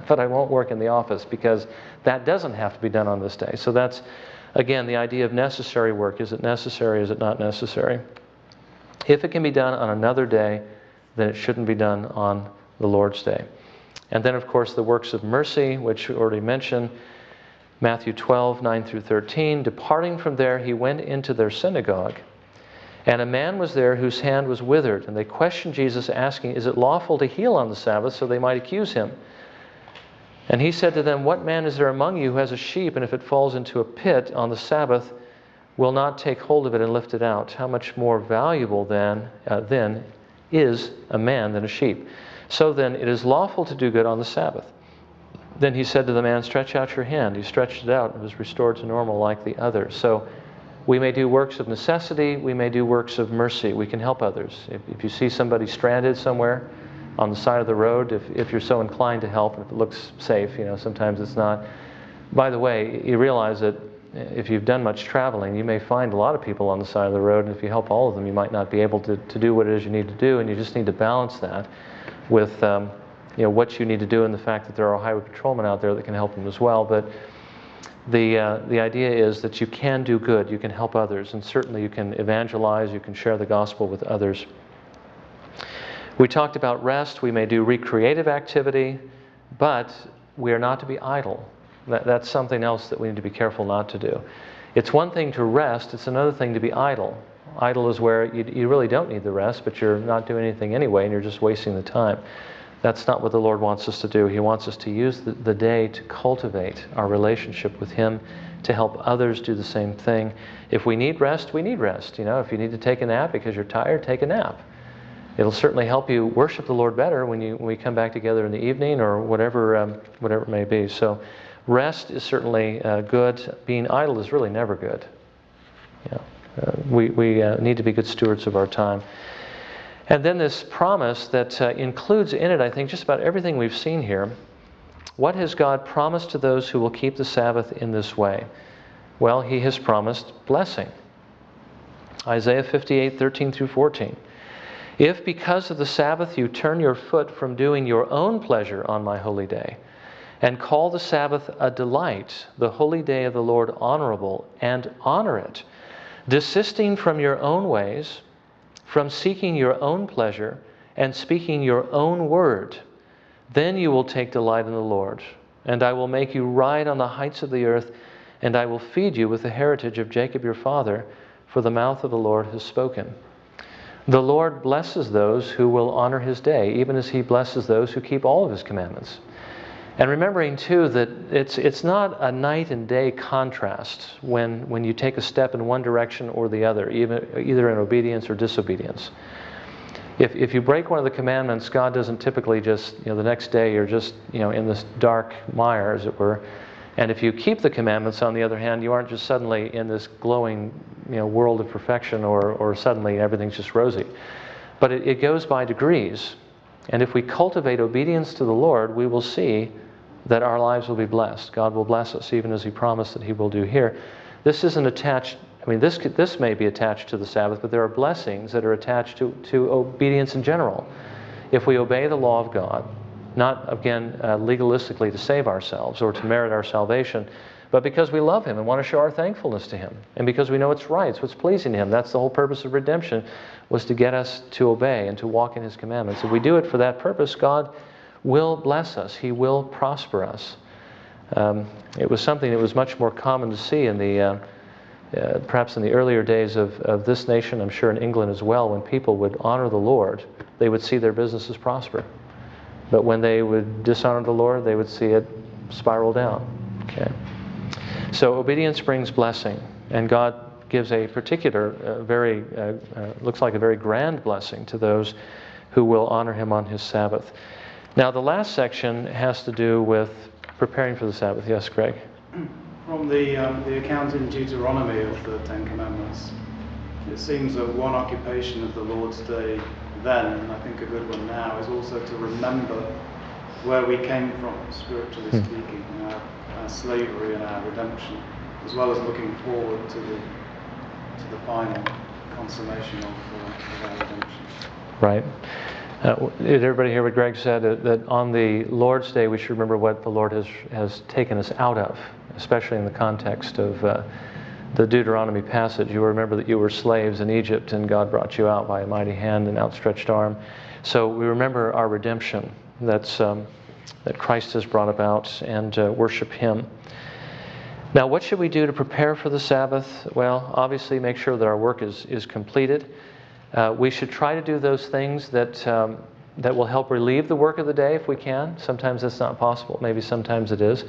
but I won't work in the office because that doesn't have to be done on this day. So that's, again, the idea of necessary work. Is it necessary? Is it not necessary? If it can be done on another day, then it shouldn't be done on the Lord's Day. And then, of course, the works of mercy, which we already mentioned. Matthew 12, 9 through 13. Departing from there, he went into their synagogue. And a man was there whose hand was withered. And they questioned Jesus, asking, is it lawful to heal on the Sabbath? So they might accuse him. And he said to them, what man is there among you who has a sheep, and if it falls into a pit on the Sabbath, will not take hold of it and lift it out? How much more valuable then is a man than a sheep? So then it is lawful to do good on the Sabbath. Then he said to the man, stretch out your hand. He stretched it out and was restored to normal like the other. So We may do works of necessity. We may do works of mercy. We can help others. If you see somebody stranded somewhere on the side of the road, if you're so inclined to help, and if it looks safe, sometimes it's not. By the way, you realize that if you've done much traveling, you may find a lot of people on the side of the road, and if you help all of them, you might not be able to do what it is you need to do, and you just need to balance that with what you need to do and the fact that there are highway patrolmen out there that can help them as well. But the idea is that you can do good, you can help others, and certainly you can evangelize, you can share the gospel with others. We talked about rest. We may do recreative activity, but we are not to be idle. That's something else that we need to be careful not to do. It's one thing to rest, it's another thing to be idle. Idle is where you really don't need the rest, but you're not doing anything anyway, and you're just wasting the time. That's not what the Lord wants us to do. He wants us to use the day to cultivate our relationship with Him, to help others do the same thing. If we need rest, we need rest. If you need to take a nap because you're tired, take a nap. It'll certainly help you worship the Lord better when we come back together in the evening or whatever it may be. So rest is certainly good. Being idle is really never good. We need to be good stewards of our time. And then this promise that includes in it, I think, just about everything we've seen here. What has God promised to those who will keep the Sabbath in this way? Well, He has promised blessing. Isaiah 58:13 through 14. If because of the Sabbath you turn your foot from doing your own pleasure on my holy day, and call the Sabbath a delight, the holy day of the Lord honorable, and honor it, desisting from your own ways, from seeking your own pleasure, and speaking your own word, then you will take delight in the Lord, and I will make you ride on the heights of the earth, and I will feed you with the heritage of Jacob your father, for the mouth of the Lord has spoken. The Lord blesses those who will honor His day, even as He blesses those who keep all of His commandments. And remembering, too, that it's not a night and day contrast when you take a step in one direction or the other, either in obedience or disobedience. If you break one of the commandments, God doesn't typically just, the next day you're just, in this dark mire, as it were. And if you keep the commandments, on the other hand, you aren't just suddenly in this glowing, world of perfection, or suddenly everything's just rosy. But it goes by degrees. And if we cultivate obedience to the Lord, we will see that our lives will be blessed. God will bless us, even as He promised that He will do here. This isn't attached, this may be attached to the Sabbath, but there are blessings that are attached to obedience in general. If we obey the law of God, not, again, legalistically to save ourselves or to merit our salvation, but because we love Him and want to show our thankfulness to Him, and because we know it's right, it's what's pleasing to Him. That's the whole purpose of redemption, was to get us to obey and to walk in His commandments. If we do it for that purpose, God will bless us. He will prosper us. It was something that was much more common to see in perhaps in the earlier days of this nation, I'm sure in England as well, when people would honor the Lord, they would see their businesses prosper. But when they would dishonor the Lord, they would see it spiral down. Okay. So obedience brings blessing, and God gives a particular, looks like a very grand blessing to those who will honor Him on His Sabbath. Now, the last section has to do with preparing for the Sabbath. Yes, Greg? From the account in Deuteronomy of the Ten Commandments, it seems that one occupation of the Lord's Day then, and I think a good one now, is also to remember where we came from, spiritually speaking, our slavery and our redemption, as well as looking forward to the final consummation of our redemption. Right. Did everybody hear what Greg said? That on the Lord's Day we should remember what the Lord has taken us out of, especially in the context of the Deuteronomy passage. You remember that you were slaves in Egypt and God brought you out by a mighty hand and outstretched arm. So we remember our redemption that Christ has brought about and worship Him. Now, what should we do to prepare for the Sabbath? Well, obviously make sure that our work is completed. We should try to do those things that will help relieve the work of the day if we can. Sometimes that's not possible. Maybe sometimes it is.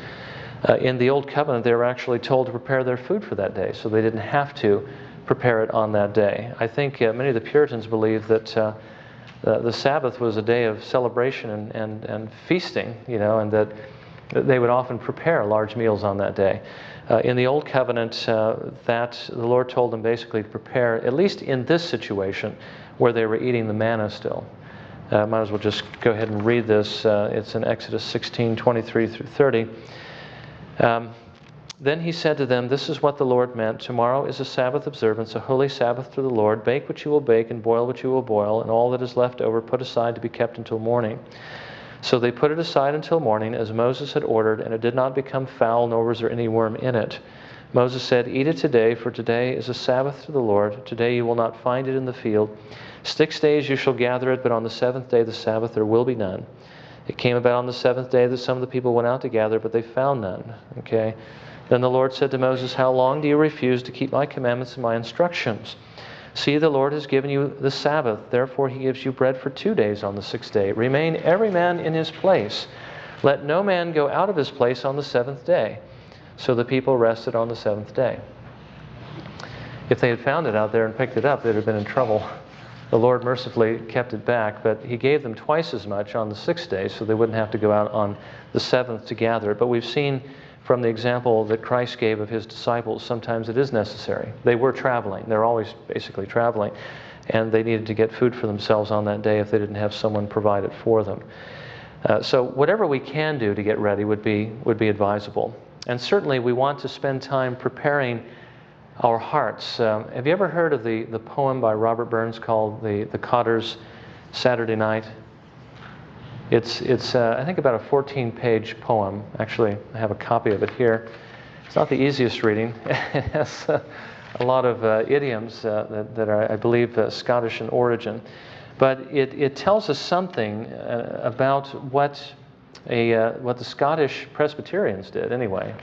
In the Old Covenant, they were actually told to prepare their food for that day, so they didn't have to prepare it on that day. I think many of the Puritans believed that the Sabbath was a day of celebration and feasting, and that They would often prepare large meals on that day. In the Old Covenant, that the Lord told them basically to prepare, at least in this situation, where they were eating the manna still. Might as well just go ahead and read this. It's in Exodus 16:23 through 30. Then he said to them, "This is what the Lord meant. Tomorrow is a Sabbath observance, a holy Sabbath to the Lord. Bake what you will bake and boil what you will boil, and all that is left over put aside to be kept until morning." So they put it aside until morning, as Moses had ordered, and it did not become foul, nor was there any worm in it. Moses said, "Eat it today, for today is a Sabbath to the Lord. Today you will not find it in the field. 6 days you shall gather it, but on the seventh day, the Sabbath, there will be none." It came about on the seventh day that some of the people went out to gather, but they found none. Okay. Then the Lord said to Moses, "How long do you refuse to keep my commandments and my instructions? See, the Lord has given you the Sabbath. Therefore he gives you bread for 2 days on the 6th day. Remain every man in his place. Let no man go out of his place on the 7th day." So the people rested on the 7th day. If they had found it out there and picked it up, they'd have been in trouble. The Lord mercifully kept it back, but he gave them twice as much on the 6th day, so they wouldn't have to go out on the 7th to gather it. But we've seen from the example that Christ gave of his disciples, sometimes it is necessary. They were traveling. They're always basically traveling. And they needed to get food for themselves on that day if they didn't have someone provide it for them. So whatever we can do to get ready would be advisable. And certainly we want to spend time preparing our hearts. Have you ever heard of the poem by Robert Burns called The Cotter's Saturday Night? It's I think about a 14-page poem. Actually, I have a copy of it here. It's not the easiest reading. It has a lot of idioms that are, I believe, Scottish in origin. But it tells us something about what the Scottish Presbyterians did, anyway,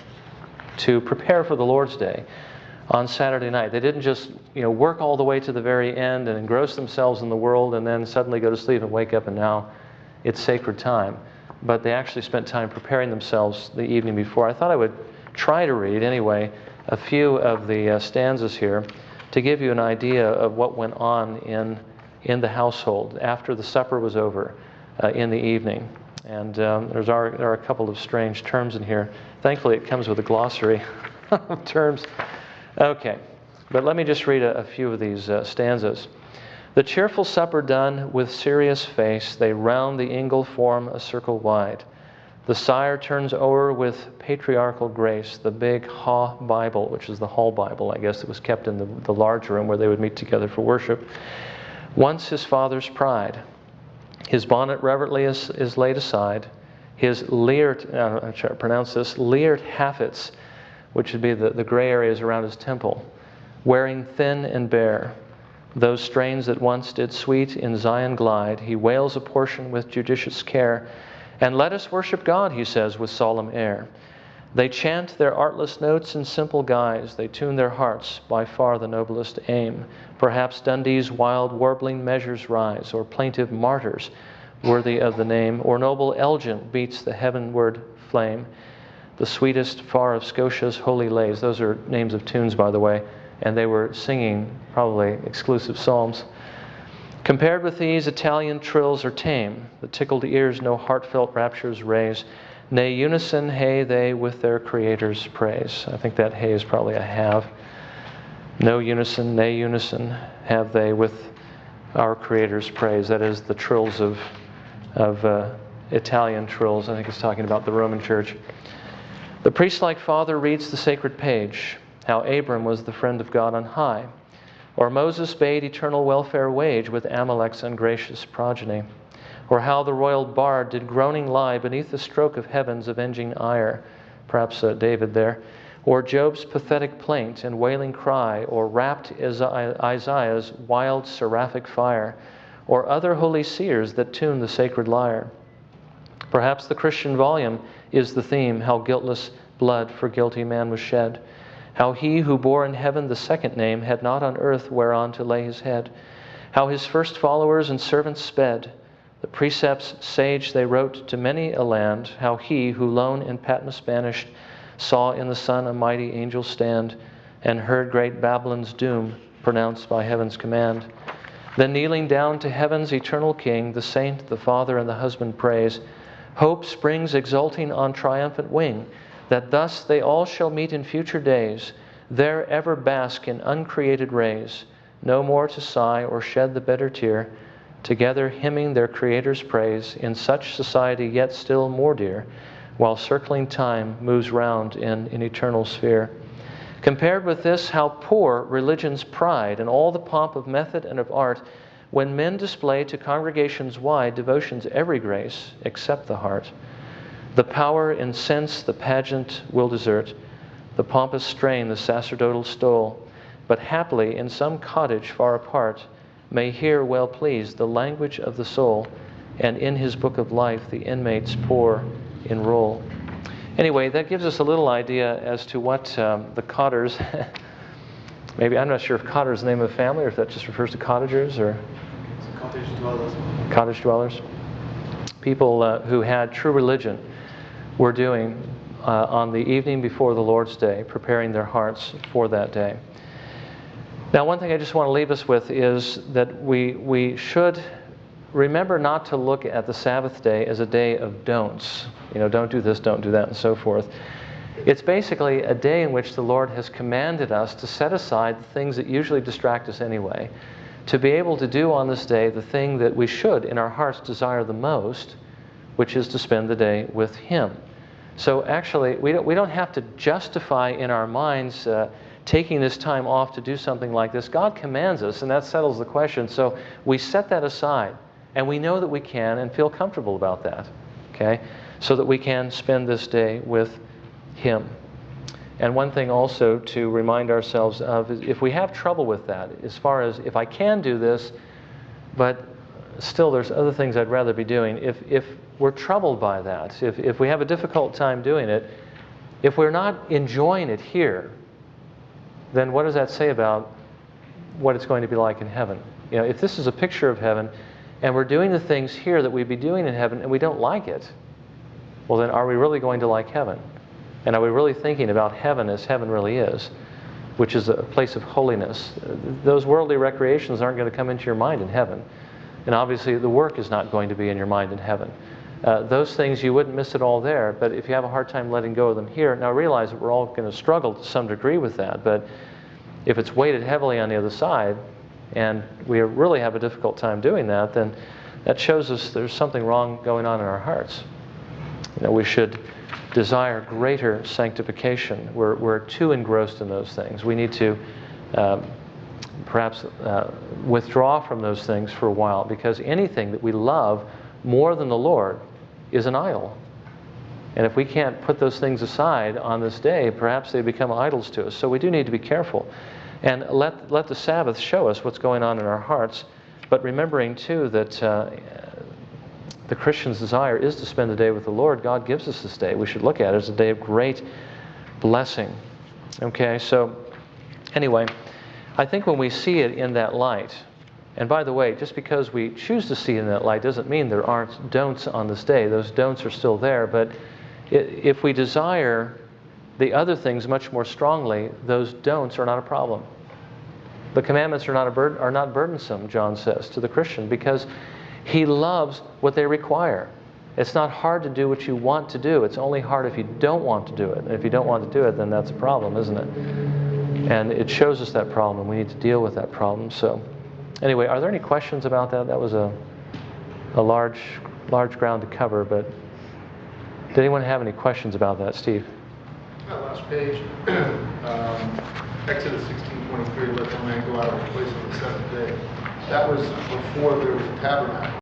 to prepare for the Lord's Day on Saturday night. They didn't just work all the way to the very end and engross themselves in the world and then suddenly go to sleep and wake up and now it's sacred time. But they actually spent time preparing themselves the evening before. I thought I would try to read, anyway, a few of the stanzas here to give you an idea of what went on in the household after the supper was over in the evening. And there are a couple of strange terms in here. Thankfully, it comes with a glossary of terms. Okay, but let me just read a few of these stanzas. "The cheerful supper done, with serious face, they round the ingle form a circle wide. The sire turns o'er with patriarchal grace the big Ha Bible," which is the hall Bible, I guess, that was kept in the large room where they would meet together for worship. "Once his father's pride. His bonnet reverently is laid aside. His leert, I'm trying to pronounce this, leert haffets," which would be the gray areas around his temple, "wearing thin and bare. Those strains that once did sweet in Zion glide, he wails a portion with judicious care. And let us worship God, he says, with solemn air. They chant their artless notes in simple guise. They tune their hearts, by far the noblest aim. Perhaps Dundee's wild warbling measures rise, or plaintive martyrs worthy of the name, or noble Elgin beats the heavenward flame. The sweetest far of Scotia's holy lays." Those are names of tunes, by the way. And they were singing probably exclusive psalms. "Compared with these, Italian trills are tame. The tickled ears no heartfelt raptures raise. Nay, unison hey they with their Creator's praise." I think that hey is probably a have. "No unison, nay unison have they with our Creator's praise." That is the trills of Italian trills. I think it's talking about the Roman Church. "The priest-like father reads the sacred page, how Abram was the friend of God on high, or Moses bade eternal welfare wage with Amalek's ungracious progeny, or how the royal bard did groaning lie beneath the stroke of heaven's avenging ire," perhaps David there, "or Job's pathetic plaint and wailing cry, or rapt Isaiah's wild seraphic fire, or other holy seers that tune the sacred lyre. Perhaps the Christian volume is the theme, how guiltless blood for guilty man was shed, how he who bore in heaven the second name had not on earth whereon to lay his head, how his first followers and servants sped, the precepts sage they wrote to many a land, how he who lone in Patmos banished saw in the sun a mighty angel stand, and heard great Babylon's doom pronounced by heaven's command. Then kneeling down to heaven's eternal King, the saint, the father, and the husband praise, Hope springs exulting on triumphant wing, that thus they all shall meet in future days, there ever bask in uncreated rays, no more to sigh or shed the bitter tear, together hymning their Creator's praise, in such society yet still more dear, while circling time moves round in an eternal sphere. Compared with this, how poor religion's pride and all the pomp of method and of art, when men display to congregations wide devotion's every grace except the heart. The power in sense the pageant will desert, the pompous strain the sacerdotal stole, but haply in some cottage far apart may hear well pleased the language of the soul, and in his book of life the inmates poor enroll. Anyway, that gives us a little idea as to what the cotters, maybe, I'm not sure if cotter is the name of the family or if that just refers to cottagers or It's cottage dwellers. Cottage dwellers. People who had true religion were doing on the evening before the Lord's Day, preparing their hearts for that day. Now, one thing I just want to leave us with is that we should remember not to look at the Sabbath day as a day of don'ts. You know, don't do this, don't do that, and so forth. It's basically a day in which the Lord has commanded us to set aside the things that usually distract us anyway, to be able to do on this day the thing that we should in our hearts desire the most, which is to spend the day with Him. So actually, we don't have to justify in our minds taking this time off to do something like this. God commands us, and that settles the question. So we set that aside, and we know that we can and feel comfortable about that, okay? So that we can spend this day with Him. And one thing also to remind ourselves of is if we have trouble with that, as far as if I can do this, but still there's other things I'd rather be doing, if we're troubled by that, if we have a difficult time doing it, if we're not enjoying it here, then what does that say about what it's going to be like in heaven? You know, if this is a picture of heaven, and we're doing the things here that we'd be doing in heaven, and we don't like it, well then are we really going to like heaven? And are we really thinking about heaven as heaven really is, which is a place of holiness? Those worldly recreations aren't going to come into your mind in heaven. And obviously the work is not going to be in your mind in heaven. Those things, you wouldn't miss it all there, but if you have a hard time letting go of them here, now realize that we're all going to struggle to some degree with that, but if it's weighted heavily on the other side, and we really have a difficult time doing that, then that shows us there's something wrong going on in our hearts. You know, we should desire greater sanctification. We're too engrossed in those things. We need to perhaps withdraw from those things for a while, because anything that we love more than the Lord is an idol. And if we can't put those things aside on this day, perhaps they become idols to us. So we do need to be careful. And let the Sabbath show us what's going on in our hearts, but remembering too that the Christian's desire is to spend the day with the Lord. God gives us this day. We should look at it as a day of great blessing. Okay, so anyway, I think when we see it in that light, and by the way, just because we choose to see it in that light doesn't mean there aren't don'ts on this day. Those don'ts are still there, but if we desire the other things much more strongly, those don'ts are not a problem. The commandments are not burdensome, John says, to the Christian, because he loves what they require. It's not hard to do what you want to do. It's only hard if you don't want to do it. And if you don't want to do it, then that's a problem, isn't it? And it shows us that problem, and we need to deal with that problem. So anyway, are there any questions about that? That was a large ground to cover, but did anyone have any questions about that? Steve? That last page, Exodus 16:23, let the man go out of his place on the seventh day. That was before there was a tabernacle.